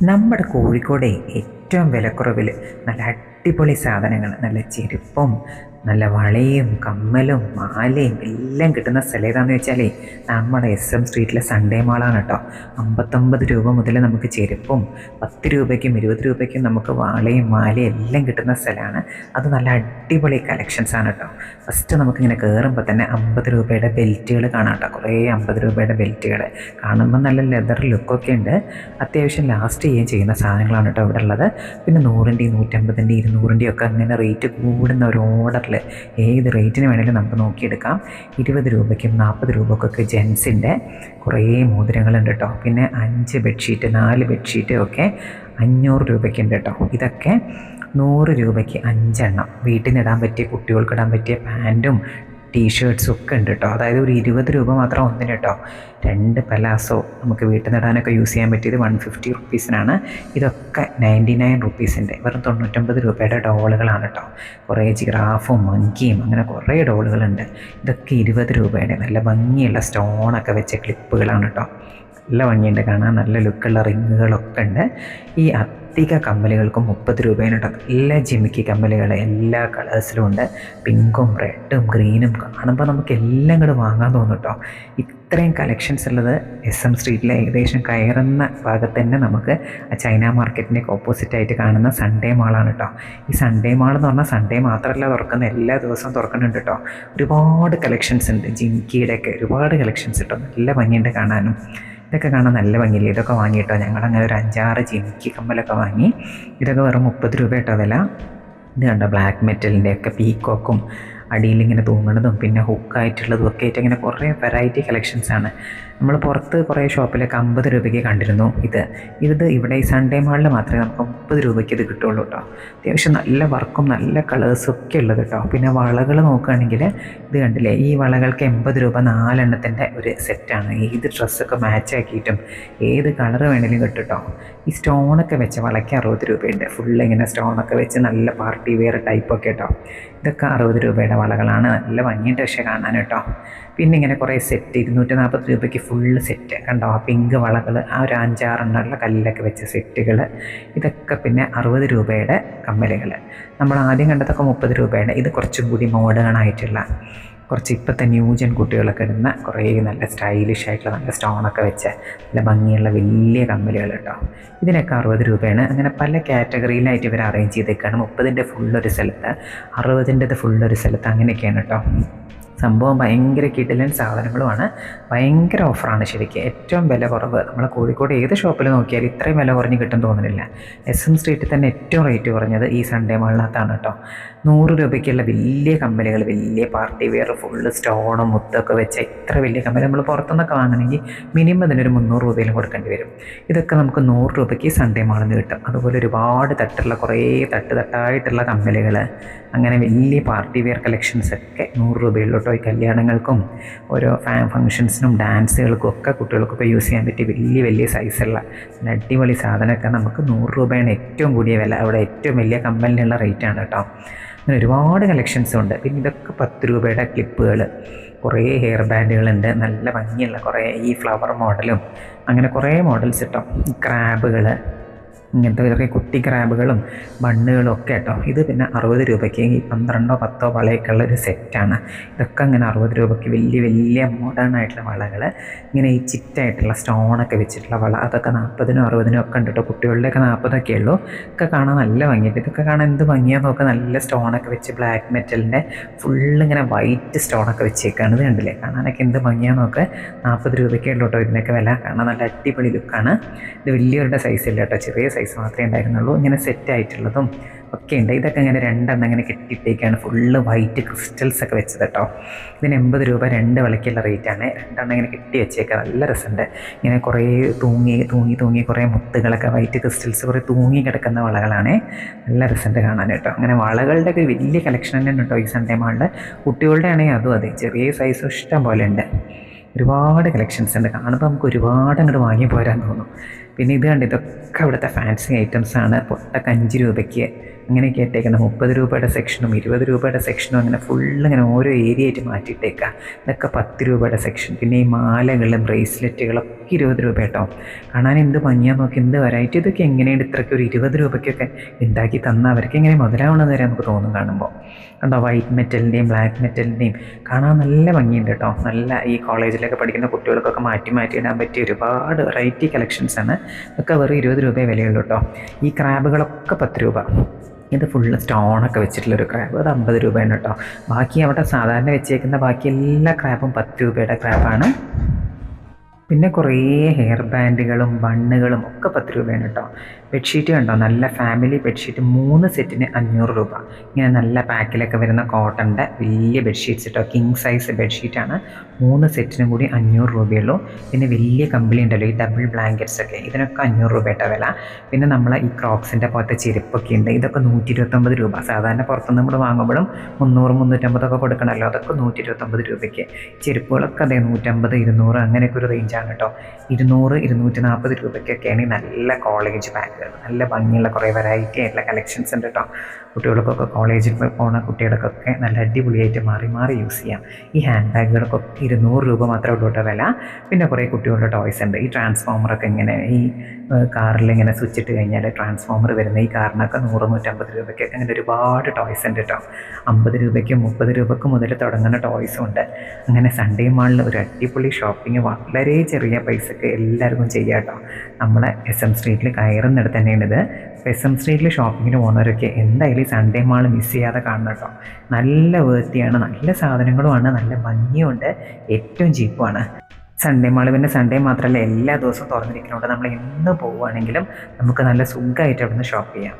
നമ്മുടെ കോഴിക്കോടെ ഏറ്റവും വിലക്കുറവിൽ നല്ല അടിപൊളി സാധനങ്ങൾ, നല്ല ചെരുപ്പും നല്ല വളയും കമ്മലും മാലയും എല്ലാം കിട്ടുന്ന സ്ഥലം ഏതാണെന്ന് വെച്ചാൽ നമ്മുടെ SM സ്ട്രീറ്റിലെ സൺഡേ മാളാണ് കേട്ടോ. 59 രൂപ മുതൽ നമുക്ക് ചെരുപ്പും 10 രൂപയ്ക്കും 20 രൂപയ്ക്കും നമുക്ക് വളയും മാലയും എല്ലാം കിട്ടുന്ന സ്ഥലമാണ്. അത് നല്ല അടിപൊളി കളക്ഷൻസാണ് കേട്ടോ. ഫസ്റ്റ് നമുക്കിങ്ങനെ കയറുമ്പോൾ തന്നെ 50 രൂപയുടെ ബെൽറ്റുകൾ കാണാം കേട്ടോ. കുറേ 50 രൂപയുടെ ബെൽറ്റുകൾ കാണുമ്പോൾ നല്ല ലെതർ ലുക്കൊക്കെ ഉണ്ട്. അത്യാവശ്യം ലാസ്റ്റ് ചെയ്യുന്ന സാധനങ്ങളാണ് കേട്ടോ ഇവിടെ ഉള്ളത്. പിന്നെ 100-ൻ്റെയും 150-ൻ്റെയും 200-ൻ്റെയും ഒക്കെ അങ്ങനെ റേറ്റ് കൂടുന്ന ഒരു ഓർഡറിൽ ഏത് റേറ്റിന് വേണമെങ്കിലും നമുക്ക് നോക്കിയെടുക്കാം. 20 രൂപയ്ക്കും 40 രൂപയ്ക്കൊക്കെ ജെൻസിൻ്റെ കുറേ മോതിരങ്ങളുണ്ട് കേട്ടോ. പിന്നെ 5 ബെഡ്ഷീറ്റ് 4 ബെഡ്ഷീറ്റ് ഒക്കെ 500 രൂപയ്ക്കുണ്ട് കേട്ടോ. ഇതൊക്കെ 100 രൂപയ്ക്ക് 5 എണ്ണം വീട്ടിൽ നിന്ന് ഇടാൻ പറ്റിയ, കുട്ടികൾക്ക് ഇടാൻ പറ്റിയ പാൻറ്റും ടീഷർട്ട്സും ഒക്കെ ഉണ്ട് കേട്ടോ. അതായത് ഒരു 20 രൂപ മാത്രം ഒന്നിന് കേട്ടോ. 2 പലാസോ നമുക്ക് വീട്ടിൽ നിന്ന് ഇടാനൊക്കെ യൂസ് ചെയ്യാൻ പറ്റിയത് 150 റുപ്പീസിനാണ്. ഇതൊക്കെ 99 റുപ്പീസിൻ്റെ വെറും 99 രൂപയുടെ ഡോളുകളാണ് കേട്ടോ. കുറേ ജിറാഫും മങ്കിയും അങ്ങനെ കുറേ ഡോളുകളുണ്ട്. ഇതൊക്കെ 20 രൂപയുടെ നല്ല ഭംഗിയുള്ള സ്റ്റോണൊക്കെ വെച്ച ക്ലിപ്പുകളാണ് കേട്ടോ. നല്ല ഭംഗിയുണ്ട് കാണാൻ, നല്ല ലുക്കുള്ള റിങ്ങുകളൊക്കെ ഉണ്ട്. ഈ അധിക കമ്മലുകൾക്കും 30 രൂപയാണ് കേട്ടോ. എല്ലാ ജിമിക്കി കമ്മലുകൾ എല്ലാ കളേഴ്സിലും ഉണ്ട്. പിങ്കും റെഡും ഗ്രീനും കാണുമ്പോൾ നമുക്ക് എല്ലാം കൂടെ വാങ്ങാൻ തോന്നും കേട്ടോ. ഇത്രയും കളക്ഷൻസ് ഉള്ളത് SM സ്ട്രീറ്റിലെ ഏകദേശം കയറുന്ന ഭാഗത്ത് തന്നെ നമുക്ക് ചൈന മാർക്കറ്റിൻ്റെ ഓപ്പോസിറ്റായിട്ട് കാണുന്ന സൺഡേ മാളാണ് കേട്ടോ. ഈ സൺഡേ മാൾ എന്ന് പറഞ്ഞാൽ സൺഡേ മാത്രമല്ല തുറക്കുന്ന, എല്ലാ ദിവസവും തുറക്കുന്നുണ്ട് കേട്ടോ. ഒരുപാട് കളക്ഷൻസ് ഉണ്ട്. ജിമിക്കിയുടെയൊക്കെ ഒരുപാട് കളക്ഷൻസ് കേട്ടോ. നല്ല ഭംഗിയുണ്ട് കാണാനും. ഇതൊക്കെ കാണാൻ നല്ല ഭംഗിയില്ലേ. ഇതൊക്കെ വാങ്ങിയിട്ടോ ഞങ്ങളങ്ങനെ ഒരു 5-6 ജിമിക്കി കമ്മലൊക്കെ വാങ്ങി. ഇതൊക്കെ വെറും 30 രൂപ കേട്ടോ വില. ഇത് കണ്ടോ ബ്ലാക്ക് മെറ്റലിൻ്റെ ഒക്കെ പീക്കോക്കും അടിയിലിങ്ങനെ തൂങ്ങണതും പിന്നെ ഹുക്കായിട്ടുള്ളതും ഒക്കെ ആയിട്ട് ഇങ്ങനെ കുറേ വെറൈറ്റി കളക്ഷൻസാണ്. നമ്മൾ പുറത്ത് കുറേ ഷോപ്പിലൊക്കെ 50 രൂപയ്ക്ക് കണ്ടിരുന്നു. ഇത് ഇവിടെ ഈ സൺഡേ മാളിൽ മാത്രമേ നമുക്ക് 30 രൂപയ്ക്ക് ഇത് കിട്ടുള്ളൂ കേട്ടോ. അത്യാവശ്യം നല്ല വർക്കും നല്ല കളേഴ്സും ഒക്കെ ഉള്ളത് കേട്ടോ. പിന്നെ വളകൾ നോക്കുകയാണെങ്കിൽ ഇത് കണ്ടില്ലേ, ഈ വളകൾക്ക് 80 രൂപ 4 എണ്ണത്തിൻ്റെ ഒരു സെറ്റാണ്. ഏത് ഡ്രസ്സൊക്കെ മാച്ച് ആക്കിയിട്ടും ഏത് കളർ വേണമെങ്കിലും കിട്ടും കേട്ടോ. ഈ സ്റ്റോണൊക്കെ വെച്ച വളയ്ക്ക് 60 രൂപയുണ്ട്. ഫുള്ള് ഇങ്ങനെ സ്റ്റോണൊക്കെ വെച്ച് നല്ല പാർട്ടി വെയർ ടൈപ്പൊക്കെ കേട്ടോ. ഇതൊക്കെ 60 രൂപയുടെ വളകളാണ്. നല്ല ഭംഗിയുണ്ട് പക്ഷേ കാണാൻ കേട്ടോ. പിന്നെ ഇങ്ങനെ കുറേ സെറ്റ് 240 രൂപയ്ക്ക് ഫുള്ള് സെറ്റ് കണ്ടോ. ആ പിങ്ക് വളകൾ, ആ ഒരു 5-6 എണ്ണമുള്ള കല്ലൊക്കെ വെച്ച സെറ്റുകൾ. ഇതൊക്കെ പിന്നെ 60 രൂപയുടെ കമ്മലുകൾ. നമ്മൾ ആദ്യം കണ്ടതൊക്കെ 30 രൂപയുടെ. ഇത് കുറച്ചും കൂടി മോഡേൺ ആയിട്ടുള്ള, കുറച്ച് ഇപ്പോഴത്തെ ന്യൂജൻ കുട്ടികളൊക്കെ ഇടുന്ന കുറേ നല്ല സ്റ്റൈലിഷ് ആയിട്ടുള്ള നല്ല സ്റ്റോണൊക്കെ വെച്ച നല്ല ഭംഗിയുള്ള വലിയ കമ്മലുകൾ കേട്ടോ. ഇതിനൊക്കെ 60 രൂപയാണ്. അങ്ങനെ പല കാറ്റഗറിയിലായിട്ട് ഇവർ അറേഞ്ച് ചെയ്തേക്കാണ്. 30-ൻ്റെ ഫുള്ളൊരു സ്ഥലത്ത്, 60-ൻ്റെത് ഫുള്ളൊരു സ്ഥലത്ത്, അങ്ങനെയൊക്കെയാണ് കേട്ടോ. സംഭവം ഭയങ്കര കിടിലൻ സാധനങ്ങളുമാണ്. ഭയങ്കര ഓഫറാണ് ശരിക്കും. ഏറ്റവും വില കുറവ് നമ്മൾ കോഴിക്കോട് ഏത് ഷോപ്പിൽ നോക്കിയാലും ഇത്രയും വില കുറഞ്ഞ് കിട്ടും തോന്നുന്നില്ല. SM സ്ട്രീറ്റിൽ തന്നെ ഏറ്റവും റേറ്റ് കുറഞ്ഞത് ഈ സൺഡേ മാളിനകത്താണ് കേട്ടോ. 100 രൂപയ്ക്കുള്ള വലിയ കമ്മലുകൾ, വലിയ പാർട്ടി വെയർ ഫുള്ള് സ്റ്റോണും മുത്തൊക്കെ വെച്ച ഇത്ര വലിയ കമ്മൽ നമ്മൾ പുറത്തുനിന്നൊക്കെ വാങ്ങണമെങ്കിൽ മിനിമം ഇതിനൊരു 300 രൂപയിലും കൊടുക്കേണ്ടി വരും. ഇതൊക്കെ നമുക്ക് 100 രൂപയ്ക്ക് സൺഡേ മാളിൽ നിന്ന് കിട്ടും. അതുപോലെ ഒരുപാട് തട്ടുള്ള കുറേ തട്ടായിട്ടുള്ള കമ്മലുകൾ, അങ്ങനെ വലിയ പാർട്ടി വെയർ കളക്ഷൻസൊക്കെ 100 രൂപയുള്ളൂ കേട്ടോ. ഈ കല്യാണങ്ങൾക്കും ഓരോ ഫംഗ്ഷൻസിനും ഡാൻസുകൾക്കും ഒക്കെ കുട്ടികൾക്കൊക്കെ യൂസ് ചെയ്യാൻ പറ്റിയ വലിയ വലിയ സൈസുള്ള അടിപൊളി സാധനമൊക്കെ നമുക്ക് 100 രൂപയാണ് ഏറ്റവും കൂടിയ വില. അവിടെ ഏറ്റവും വലിയ കമ്പനിലുള്ള റേറ്റാണ് കേട്ടോ. അങ്ങനെ ഒരുപാട് കളക്ഷൻസും ഉണ്ട്. പിന്നെ ഇതൊക്കെ 10 രൂപയുടെ ക്ലിപ്പുകൾ, കുറേ ഹെയർ ബാൻഡുകളുണ്ട്. നല്ല ഭംഗിയുള്ള കുറേ ഈ ഫ്ലവർ മോഡലും അങ്ങനെ കുറേ മോഡൽസ് കേട്ടോ. ക്രാബുകൾ, ഇങ്ങനത്തെ കുറേ കുട്ടി ക്രാബുകളും ബണ്ണുകളും ഒക്കെ കേട്ടോ. ഇത് പിന്നെ 60 രൂപയ്ക്ക് ഈ 12-10 വളയൊക്കെ ഉള്ള ഒരു സെറ്റാണ്. ഇതൊക്കെ അങ്ങനെ 60 രൂപയ്ക്ക് വലിയ വലിയ മോഡേൺ ആയിട്ടുള്ള വളകൾ, ഇങ്ങനെ ഈ ചിറ്റായിട്ടുള്ള സ്റ്റോണൊക്കെ വെച്ചിട്ടുള്ള വള, അതൊക്കെ 40-നും 60-നും ഒക്കെ ഉണ്ട് കേട്ടോ. കുട്ടികളുടെയൊക്കെ 40 ഉള്ളൂ. ഒക്കെ കാണാൻ നല്ല ഭംഗിയുണ്ട്. ഇതൊക്കെ കാണാൻ എന്ത് ഭംഗിയാന്ന് നോക്കുക. നല്ല സ്റ്റോണൊക്കെ വെച്ച് ബ്ലാക്ക് മെറ്റലിൻ്റെ ഫുള്ളിങ്ങനെ വൈറ്റ് സ്റ്റോണൊക്കെ വെച്ചേക്കാണ്. ഇത് കണ്ടില്ലേ, കാണാനൊക്കെ എന്ത് ഭംഗിയാന്ന് നോക്കുക. 40 രൂപയ്ക്കേ ഉള്ളൂ കേട്ടോ ഇതിനൊക്കെ വില. കാണാൻ നല്ല അടിപൊളി ലുക്കാണ്. ഇത് വലിയവരുടെ സൈസില്ല കേട്ടോ, ചെറിയ സൈസ് മാത്രമേ ഉണ്ടായിരുന്നുള്ളൂ. ഇങ്ങനെ സെറ്റായിട്ടുള്ളതും ഒക്കെ ഉണ്ട്. ഇതൊക്കെ ഇങ്ങനെ 2 എണ്ണം ഇങ്ങനെ കെട്ടിയിട്ടേക്കാണ്. ഫുള്ള് വൈറ്റ് ക്രിസ്റ്റൽസ് ഒക്കെ വെച്ചത് കേട്ടോ. ഇതിന് 80 രൂപ 2 വിളക്കുള്ള റേറ്റാണ്. 2 എണ്ണം ഇങ്ങനെ കെട്ടി വെച്ചേക്കാം. നല്ല രസമുണ്ട്. ഇങ്ങനെ കുറേ തൂങ്ങി കുറേ മുത്തുകളൊക്കെ വൈറ്റ് ക്രിസ്റ്റൽസ് കുറേ തൂങ്ങി കിടക്കുന്ന വളകളാണ്. നല്ല രസമുണ്ട് കാണാൻ കേട്ടോ. അങ്ങനെ വളകളുടെ ഒക്കെ വലിയ കളക്ഷൻ തന്നെ ഉണ്ട് കേട്ടോ ഈ സൺഡേ മാളിൽ. കുട്ടികളുടെ ആണെങ്കിൽ അതും അതെ, ചെറിയ സൈസ് ഇഷ്ടം പോലെ ഉണ്ട്. ഒരുപാട് കളക്ഷൻസ് ഉണ്ട്. കാണുമ്പോൾ നമുക്ക് ഒരുപാട് അങ്ങോട്ട് വാങ്ങി പോരാൻ തോന്നും. പിന്നെ ഇത് കണ്ട് ഇതൊക്കെ ഇവിടുത്തെ ഫാൻസി ഐറ്റംസാണ്. പൊട്ടൊക്കെ 5 രൂപയ്ക്ക് അങ്ങനെയൊക്കെ ഇട്ടേക്കുന്നത്. 30 രൂപയുടെ സെക്ഷനും 20 രൂപയുടെ സെക്ഷനും അങ്ങനെ ഫുള്ള് ഇങ്ങനെ ഓരോ ഏരിയ ആയിട്ട് മാറ്റിയിട്ടേക്കുക. ഇതൊക്കെ 10 രൂപയുടെ സെക്ഷൻ. പിന്നെ ഈ മാലകൾ, ബ്രേസ്ലെറ്റുകളൊക്കെ 20 രൂപ കേട്ടോ. കാണാൻ എന്ത് ഭംഗിയാന്ന് നോക്കി, എന്ത് വെറൈറ്റി. ഇതൊക്കെ എങ്ങനെയാണ് ഇത്രയ്ക്ക് ഒരു 20 രൂപയ്ക്കൊക്കെ ഉണ്ടാക്കി തന്നാൽ അവർക്ക് എങ്ങനെ മുതലാവണമെന്ന് വരെ നമുക്ക് തോന്നും കാണുമ്പോൾ. കണ്ടോ, വൈറ്റ് മെറ്റലിൻ്റെയും ബ്ലാക്ക് മെറ്റലിൻ്റെയും കാണാൻ നല്ല ഭംഗിയുണ്ട് കേട്ടോ. നല്ല ഈ കോളേജിലൊക്കെ പഠിക്കുന്ന കുട്ടികൾക്കൊക്കെ മാറ്റി ഇടാൻ പറ്റിയ ഒരുപാട് വെറൈറ്റി കളക്ഷൻസാണ്. ഇതൊക്കെ വെറും 20 രൂപയെ വിലയുള്ളൂ കേട്ടോ. ഈ ക്രാബുകളൊക്കെ 10 രൂപ. ഇത് ഫുള്ള് സ്റ്റോണൊക്കെ വെച്ചിട്ടുള്ളൊരു ക്രാബ്, അത് 50 രൂപയാണ് കേട്ടോ. ബാക്കി അവിടെ സാധാരണ വെച്ചേക്കുന്ന ബാക്കി എല്ലാ ക്രാബും 10 രൂപയുടെ ക്രാബാണ്. പിന്നെ കുറേ ഹെയർ ബാൻഡുകളും ബണ്ണുകളും ഒക്കെ 10 രൂപയാണ് കേട്ടോ. ബെഡ്ഷീറ്റ് കണ്ടോ, നല്ല ഫാമിലി ബെഡ്ഷീറ്റ് 3 സെറ്റിന് 500 രൂപ. ഇങ്ങനെ നല്ല പാക്കിലൊക്കെ വരുന്ന കോട്ടൻ്റെ വലിയ ബെഡ്ഷീറ്റ്സ് കേട്ടോ. King size ബെഡ്ഷീറ്റാണ്. 3 സെറ്റിനും കൂടി 500 രൂപയുള്ളൂ. പിന്നെ വലിയ കമ്പിളി ഉണ്ടല്ലോ, ഈ ഡബിൾ ബ്ലാങ്കറ്റ്സ് ഒക്കെ, ഇതിനൊക്കെ 500 രൂപയുടെ വില. പിന്നെ നമ്മളെ ഈ ക്രോക്സിൻ്റെ പോലത്തെ ചെരുപ്പൊക്കെ ഉണ്ട്. ഇതൊക്കെ 129 രൂപ. സാധാരണ പുറത്തുനിന്ന് നമ്മൾ വാങ്ങുമ്പോഴും 300, 350 കൊടുക്കണമല്ലോ. അതൊക്കെ 129 രൂപയ്ക്ക്. ചെരുപ്പുകളൊക്കെ അതെ 150, 200 അങ്ങനെയൊക്കെ ഒരു റേഞ്ചാണ് കേട്ടോ. 200, 240 രൂപയ്ക്കൊക്കെയാണ് നല്ല കോളേജ് ബാഗുകൾ. നല്ല ഭംഗിയുള്ള കുറേ വെറൈറ്റി ആയിട്ടുള്ള കളക്ഷൻസ് ഉണ്ട് കേട്ടോ. കുട്ടികൾക്കൊക്കെ കോളേജിൽ പോകുന്ന കുട്ടികൾക്കൊക്കെ നല്ല അടിപൊളിയായിട്ട് മാറി യൂസ് ചെയ്യാം. ഈ ഹാൻഡ് ബാഗുകൾക്കൊക്കെ 200 രൂപ മാത്രമേ ഉള്ളൂ കേട്ടോ വില. പിന്നെ കുറേ കുട്ടികളുടെ ടോയ്സ് ഉണ്ട്. ഈ ട്രാൻസ്ഫോമറൊക്കെ ഇങ്ങനെ ഈ കാറിൽ ഇങ്ങനെ സ്വിച്ച് ഇട്ട് കഴിഞ്ഞാൽ ട്രാൻസ്ഫോമർ വരുന്ന ഈ കാറിനൊക്കെ 100, 150 രൂപയ്ക്കൊക്കെ അങ്ങനെ ഒരുപാട് ടോയ്സ് ഉണ്ട് കേട്ടോ. 50 രൂപയ്ക്കും 30 രൂപയ്ക്കും മുതൽ തുടങ്ങുന്ന ടോയ്സും ഉണ്ട്. അങ്ങനെ സൺഡേ മാളിൽ ഒരു അടിപൊളി ഷോപ്പിംഗ് വളരെ ചെറിയ പൈസക്ക് എല്ലാവർക്കും ചെയ്യാം കേട്ടോ. നമ്മളെ SM സ്ട്രീറ്റിൽ കയറുന്നിടത്ത് തന്നെയാണിത്. SM സ്ട്രീറ്റിൽ ഷോപ്പിങ്ങിന് പോകുന്നവരൊക്കെ എന്തായാലും സൺഡേ മാൾ മിസ് ചെയ്യാതെ കാണണം കേട്ടോ. നല്ല വൃത്തിയാണ്, നല്ല സാധനങ്ങളുമാണ്, നല്ല ഭംഗിയുണ്ട്, ഏറ്റവും ചീപ്പുമാണ്. സൺഡേ മാൾ പിന്നെ സൺഡേ മാത്രമല്ല എല്ലാ ദിവസവും തുറന്നിരിക്കുന്നുണ്ട്. നമ്മൾ എന്ന് പോവുകയാണെങ്കിലും നമുക്ക് നല്ല സുഖമായിട്ട് അവിടെ നിന്ന് ഷോപ്പ് ചെയ്യാം.